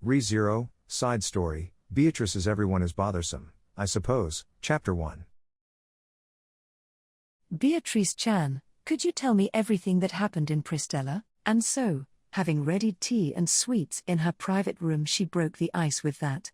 Re-Zero, Side Story, Beatrice's Everyone is Bothersome, I Suppose, Chapter 1. Beatrice-chan, could you tell me everything that happened in Pristella? And so, having readied tea and sweets in her private room, she broke the ice with that.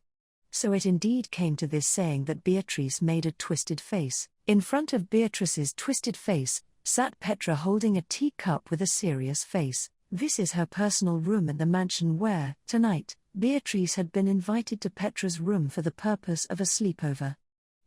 So it indeed came to this, saying that Beatrice made a twisted face. In front of Beatrice's twisted face, sat Petra holding a teacup with a serious face. This is her personal room in the mansion where, tonight, Beatrice had been invited to Petra's room for the purpose of a sleepover.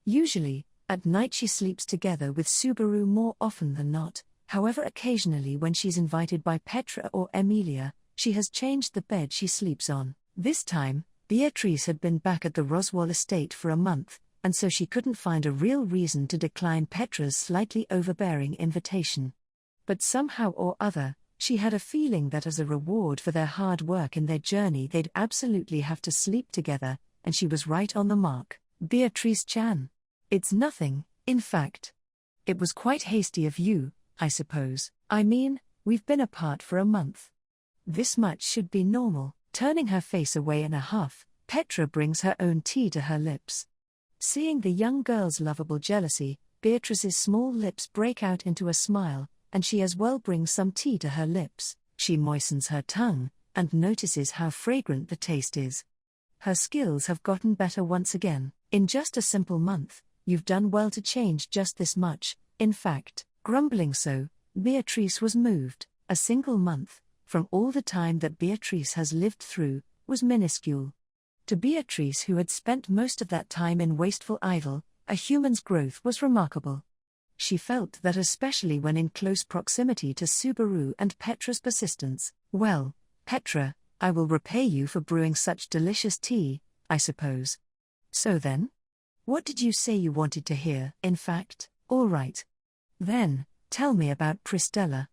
Usually, at night she sleeps together with Subaru more often than not. However, occasionally when she's invited by Petra or Emilia, she has changed the bed she sleeps on. This time, Beatrice had been back at the Roswell estate for a month, and so she couldn't find a real reason to decline Petra's slightly overbearing invitation. But somehow or other, she had a feeling that as a reward for their hard work in their journey they'd absolutely have to sleep together, and she was right on the mark. Beatrice-chan. It's nothing, in fact. It was quite hasty of you, I suppose. I mean, we've been apart for a month. This much should be normal. Turning her face away in a huff, Petra brings her own tea to her lips. Seeing the young girl's lovable jealousy, Beatrice's small lips break out into a smile, and she as well brings some tea to her lips. She moistens her tongue, and notices how fragrant the taste is. Her skills have gotten better once again. In just a simple month, you've done well to change just this much. In fact, grumbling so, Beatrice was moved. A single month, from all the time that Beatrice has lived through, was minuscule. To Beatrice, who had spent most of that time in wasteful idle, a human's growth was remarkable. She felt that especially when in close proximity to Subaru and Petra's persistence. Well, Petra, I will repay you for brewing such delicious tea, I suppose. So then? What did you say you wanted to hear? In fact, all right. Then, tell me about Pristella.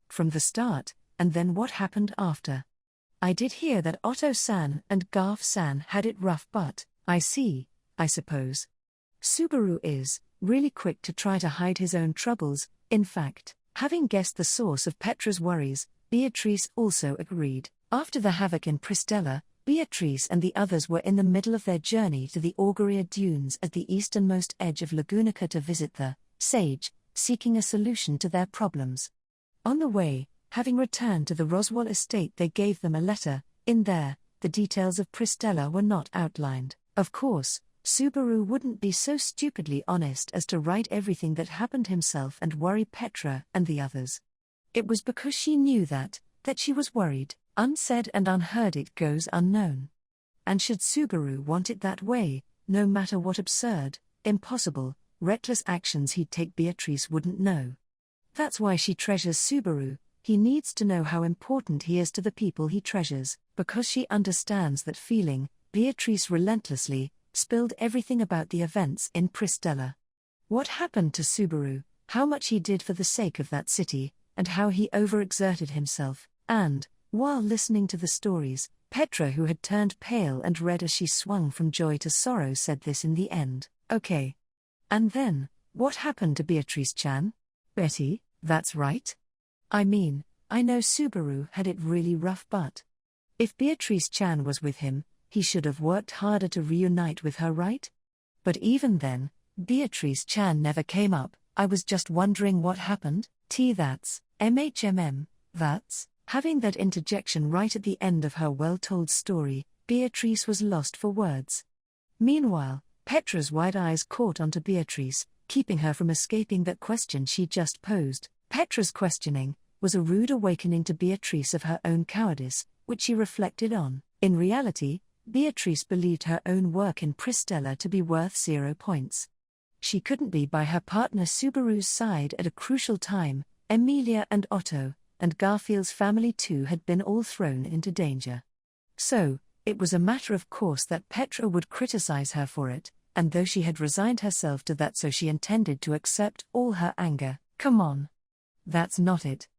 From the start, and then what happened after. I did hear that Otto-san and Garf-san had it rough, but, I see, I suppose. Subaru is really quick to try to hide his own troubles. In fact, having guessed the source of Petra's worries, Beatrice also agreed. After the havoc in Pristella, Beatrice and the others were in the middle of their journey to the Auguria Dunes at the easternmost edge of Lagunica to visit the sage, seeking a solution to their problems. On the way, having returned to the Roswell estate, they gave them a letter. In there, the details of Pristella were not outlined. Of course, Subaru wouldn't be so stupidly honest as to write everything that happened himself and worry Petra and the others. It was because she knew that she was worried. Unsaid and unheard, it goes unknown. And should Subaru want it that way, no matter what absurd, impossible, reckless actions he'd take, Beatrice wouldn't know. That's why she treasures Subaru. He needs to know how important he is to the people he treasures. Because she understands that feeling, Beatrice relentlessly spilled everything about the events in Pristella. What happened to Subaru, how much he did for the sake of that city, and how he overexerted himself. And, while listening to the stories, Petra, who had turned pale and red as she swung from joy to sorrow, said this in the end. Okay. And then, what happened to Beatrice-chan? Betty, that's right. I mean, I know Subaru had it really rough, but if Beatrice-chan was with him, he should have worked harder to reunite with her, right? But even then, Beatrice-chan never came up. I was just wondering what happened. That's that's. Having that interjection right at the end of her well-told story, Beatrice was lost for words. Meanwhile, Petra's wide eyes caught onto Beatrice, keeping her from escaping that question she just posed. Petra's questioning was a rude awakening to Beatrice of her own cowardice, which she reflected on. In reality, Beatrice believed her own work in Pristella to be worth 0 points. She couldn't be by her partner Subaru's side at a crucial time. Emilia and Otto, and Garfield's family too, had been all thrown into danger. So, it was a matter of course that Petra would criticize her for it, and though she had resigned herself to that, so she intended to accept all her anger. Come on. That's not it.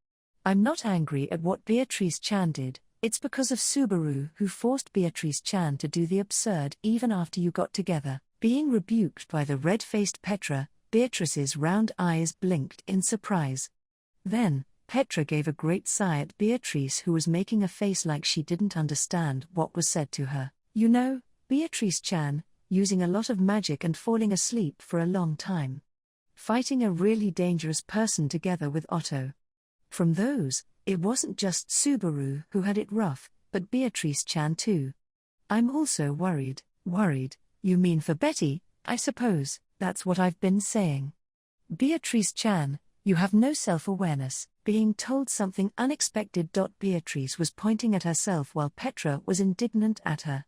I'm not angry at what Beatrice-chan did. It's because of Subaru, who forced Beatrice-chan to do the absurd even after you got together. Being rebuked by the red-faced Petra, Beatrice's round eyes blinked in surprise. Then, Petra gave a great sigh at Beatrice, who was making a face like she didn't understand what was said to her. You know, Beatrice-chan, using a lot of magic and falling asleep for a long time. Fighting a really dangerous person together with Otto. From those, it wasn't just Subaru who had it rough, but Beatrice-chan too. I'm also worried. Worried? You mean for Betty, I suppose. That's what I've been saying. Beatrice-chan, you have no self-awareness. Being told something unexpected. Beatrice was pointing at herself while Petra was indignant at her.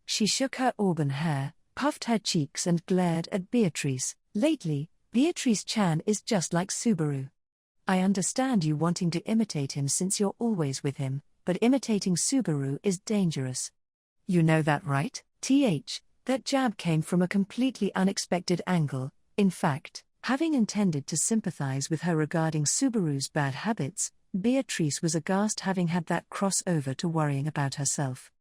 She shook her auburn hair, puffed her cheeks and glared at Beatrice. Lately, Beatrice-chan is just like Subaru. I understand you wanting to imitate him since you're always with him, but imitating Subaru is dangerous. You know that, right? That jab came from a completely unexpected angle. In fact, having intended to sympathize with her regarding Subaru's bad habits, Beatrice was aghast, having had that crossover to worrying about herself.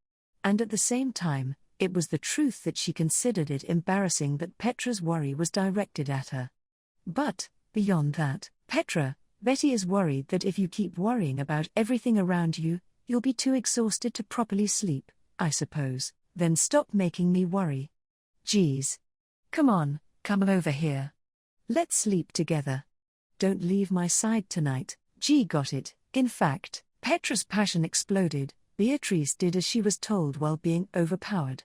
And at the same time, it was the truth that she considered it embarrassing that Petra's worry was directed at her. But, beyond that, Betty is worried that if you keep worrying about everything around you, you'll be too exhausted to properly sleep, I suppose. Then stop making me worry. Geez. Come on, come over here. Let's sleep together. Don't leave my side tonight. Gee, got it. In fact, Petra's passion exploded. Beatrice did as she was told while being overpowered.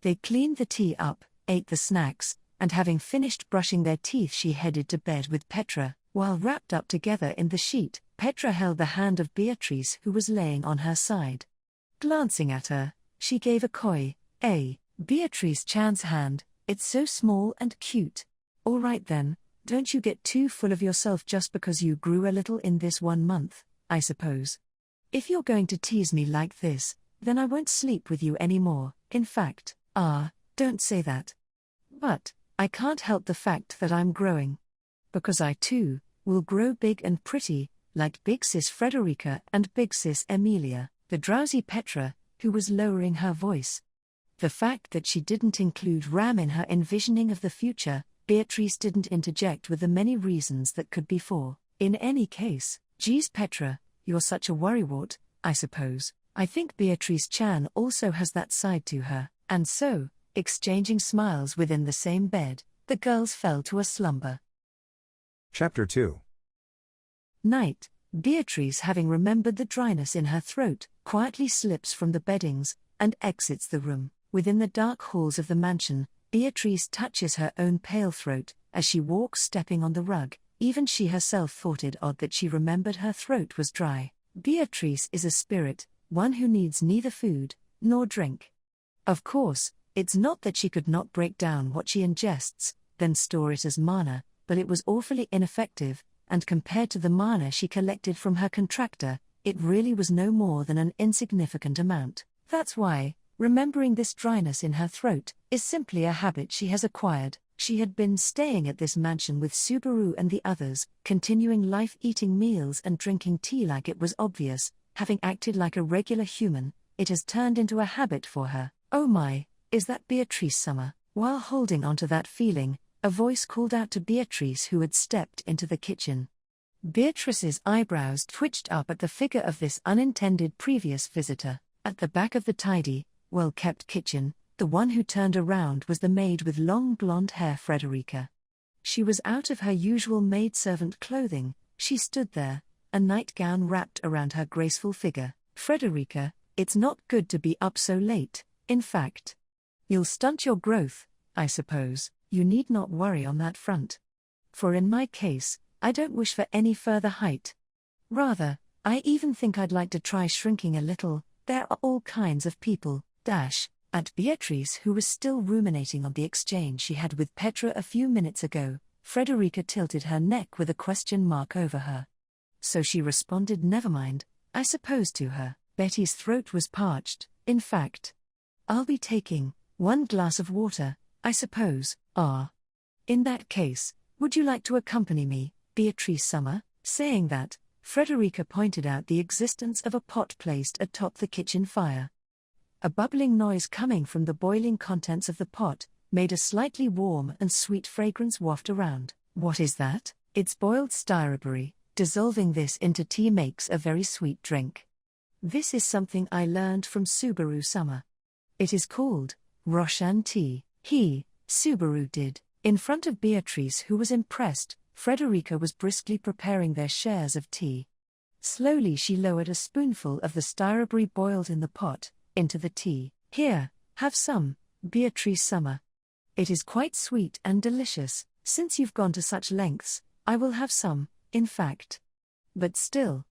They cleaned the tea up, ate the snacks, and having finished brushing their teeth, she headed to bed with Petra. While wrapped up together in the sheet, Petra held the hand of Beatrice, who was laying on her side. Glancing at her, she gave a coy, Beatrice-chan's hand. It's so small and cute. All right then, don't you get too full of yourself just because you grew a little in this 1 month, I suppose. If you're going to tease me like this, then I won't sleep with you anymore. In fact, don't say that. But, I can't help the fact that I'm growing. Because I too, will grow big and pretty, like Big Sis Frederica and Big Sis Emilia, the drowsy Petra, who was lowering her voice. The fact that she didn't include Ram in her envisioning of the future, Beatrice didn't interject with the many reasons that could be for. In any case, geez Petra, you're such a worrywart, I suppose. I think Beatrice-chan also has that side to her. And so, exchanging smiles within the same bed, the girls fell to a slumber. Chapter 2. Night. Beatrice, having remembered the dryness in her throat, quietly slips from the beddings, and exits the room. Within the dark halls of the mansion, Beatrice touches her own pale throat, as she walks stepping on the rug. Even she herself thought it odd that she remembered her throat was dry. Beatrice is a spirit, one who needs neither food, nor drink. Of course, it's not that she could not break down what she ingests, then store it as mana, but it was awfully ineffective, and compared to the mana she collected from her contractor, it really was no more than an insignificant amount. That's why, remembering this dryness in her throat, is simply a habit she has acquired. She had been staying at this mansion with Subaru and the others, continuing life, eating meals and drinking tea like it was obvious. Having acted like a regular human, it has turned into a habit for her. Oh my, is that Beatrice Summer? While holding onto that feeling, a voice called out to Beatrice, who had stepped into the kitchen. Beatrice's eyebrows twitched up at the figure of this unintended previous visitor. At the back of the tidy, well-kept kitchen, the one who turned around was the maid with long blonde hair, Frederica. She was out of her usual maidservant clothing. She stood there, a nightgown wrapped around her graceful figure. Frederica, it's not good to be up so late. In fact, you'll stunt your growth, I suppose. You need not worry on that front. For in my case, I don't wish for any further height. Rather, I even think I'd like to try shrinking a little. There are all kinds of people. At Beatrice, who was still ruminating on the exchange she had with Petra a few minutes ago, Frederica tilted her neck with a question mark over her. So she responded, never mind, I suppose, to her. Betty's throat was parched. In fact, I'll be taking 1 glass of water, I suppose. In that case, would you like to accompany me, Beatrice Summer? Saying that, Frederica pointed out the existence of a pot placed atop the kitchen fire. A bubbling noise coming from the boiling contents of the pot made a slightly warm and sweet fragrance waft around. What is that? It's boiled strawberry, Dissolving this into tea makes a very sweet drink. This is something I learned from Subaru-sama. It is called Roshan tea. Subaru did. In front of Beatrice, who was impressed, Frederica was briskly preparing their shares of tea. Slowly she lowered a spoonful of the strawberry boiled in the pot into the tea. Here, have some, Beatrice-sama. It is quite sweet and delicious. Since you've gone to such lengths, I will have some, in fact. But still,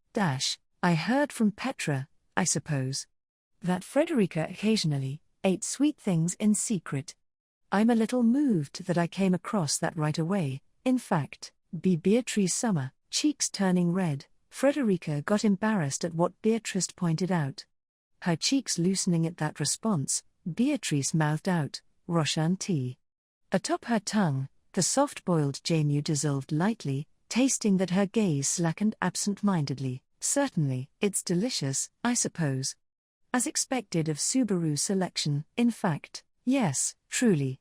I heard from Petra, I suppose, that Frederica occasionally ate sweet things in secret. I'm a little moved that I came across that right away. In fact, Beatrice-sama, cheeks turning red, Frederica got embarrassed at what Beatrice pointed out. Her cheeks loosening at that response, Beatrice mouthed out, Roshan tea. Atop her tongue, the soft-boiled jamu dissolved lightly, tasting that her gaze slackened absent-mindedly. Certainly, it's delicious, I suppose. As expected of Subaru's selection, in fact, yes, truly.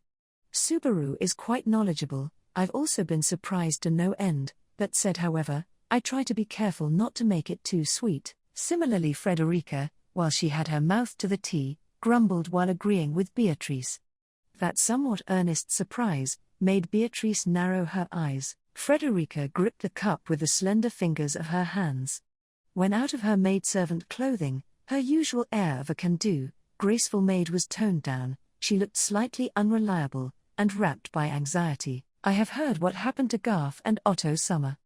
Subaru is quite knowledgeable. I've also been surprised to no end, but said however, I try to be careful not to make it too sweet. Similarly Frederica, while she had her mouth to the tea, grumbled while agreeing with Beatrice. That somewhat earnest surprise made Beatrice narrow her eyes. Frederica gripped the cup with the slender fingers of her hands. When out of her maidservant clothing, her usual air of a can-do, graceful maid was toned down, she looked slightly unreliable, and rapt by anxiety. I have heard what happened to Garth and Otto-sama.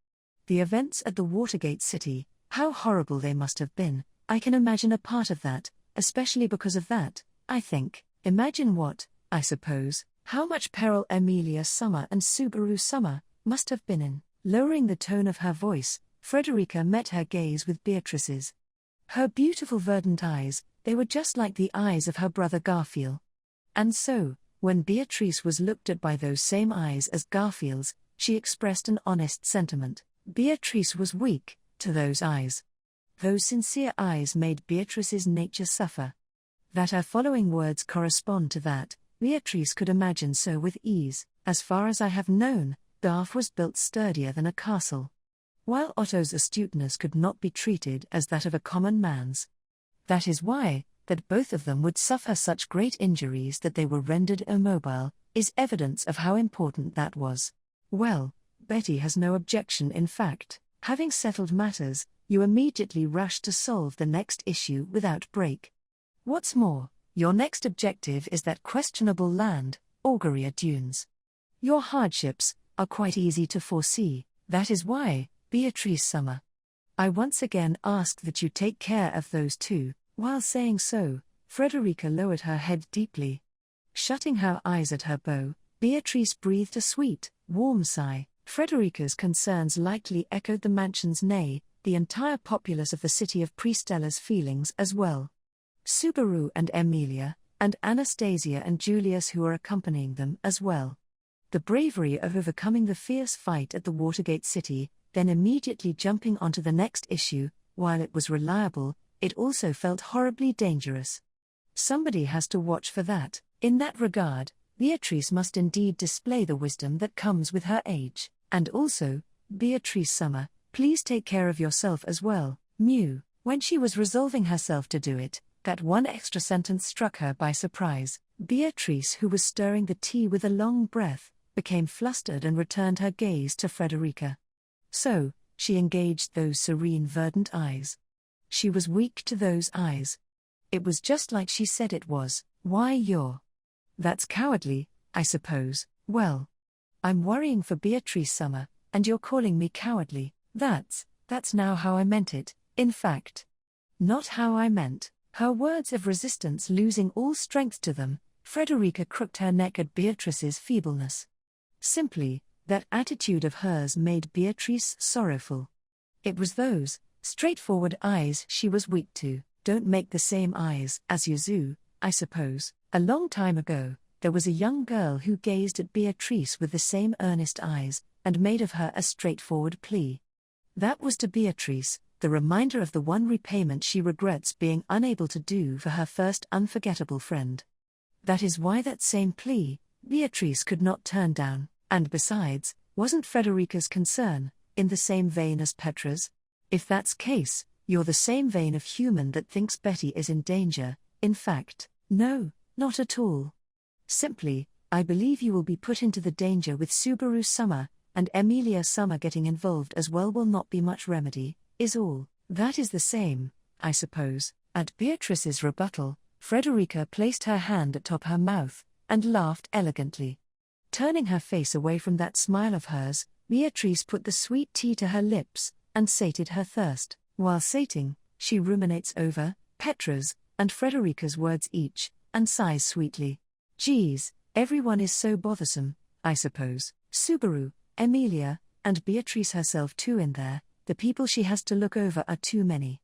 The events at the Watergate City, how horrible they must have been. I can imagine a part of that, especially because of that, I think. Imagine what, I suppose, how much peril Emilia-sama and Subaru-sama must have been in. Lowering the tone of her voice, Frederica met her gaze with Beatrice's. Her beautiful verdant eyes, they were just like the eyes of her brother Garfield. And so, when Beatrice was looked at by those same eyes as Garfield's, she expressed an honest sentiment. Beatrice was weak to those eyes. Those sincere eyes made Beatrice's nature suffer. That her following words correspond to that, Beatrice could imagine so with ease. As far as I have known, Garth was built sturdier than a castle, while Otto's astuteness could not be treated as that of a common man's. That is why, that both of them would suffer such great injuries that they were rendered immobile, is evidence of how important that was. Well, Betty has no objection. In fact, having settled matters, you immediately rush to solve the next issue without break. What's more, your next objective is that questionable land, Auguria Dunes. Your hardships are quite easy to foresee. That is why, Beatrice-sama, I once again ask that you take care of those two. While saying so, Frederica lowered her head deeply. Shutting her eyes at her bow, Beatrice breathed a sweet, warm sigh. Frederica's concerns likely echoed the mansion's, nay, the entire populace of the city of Priestella's feelings as well. Subaru and Emilia, and Anastasia and Julius who were accompanying them as well. The bravery of overcoming the fierce fight at the Watergate City, then immediately jumping onto the next issue, while it was reliable, it also felt horribly dangerous. Somebody has to watch for that. In that regard, Beatrice must indeed display the wisdom that comes with her age. And also, Beatrice-sama, please take care of yourself as well. When she was resolving herself to do it, that one extra sentence struck her by surprise. Beatrice, who was stirring the tea with a long breath, became flustered and returned her gaze to Frederica. So, she engaged those serene verdant eyes. She was weak to those eyes. It was just like she said it was. That's cowardly, I suppose. Well, I'm worrying for Beatrice-sama, and you're calling me cowardly. That's now how I meant it, in fact. Not how I meant. Her words of resistance losing all strength to them, Frederica crooked her neck at Beatrice's feebleness. Simply, that attitude of hers made Beatrice sorrowful. It was those straightforward eyes she was weak to. Don't make the same eyes as Yuzu, I suppose. A long time ago, there was a young girl who gazed at Beatrice with the same earnest eyes, and made of her a straightforward plea. That was to Beatrice, the reminder of the one repayment she regrets being unable to do for her first unforgettable friend. That is why that same plea, Beatrice could not turn down, and besides, wasn't Frederica's concern, in the same vein as Petra's? If that's case, you're the same vein of human that thinks Betty is in danger. In fact, no, not at all. Simply, I believe you will be put into the danger with Subaru Summer, and Emilia Summer getting involved as well will not be much remedy, is all. That is the same, I suppose. At Beatrice's rebuttal, Frederica placed her hand atop her mouth, and laughed elegantly. Turning her face away from that smile of hers, Beatrice put the sweet tea to her lips, and sated her thirst. While sating, she ruminates over Petra's and Frederica's words each, and sighs sweetly. Geez, everyone is so bothersome, I suppose. Subaru, Emilia, and Beatrice herself too in there. The people she has to look over are too many.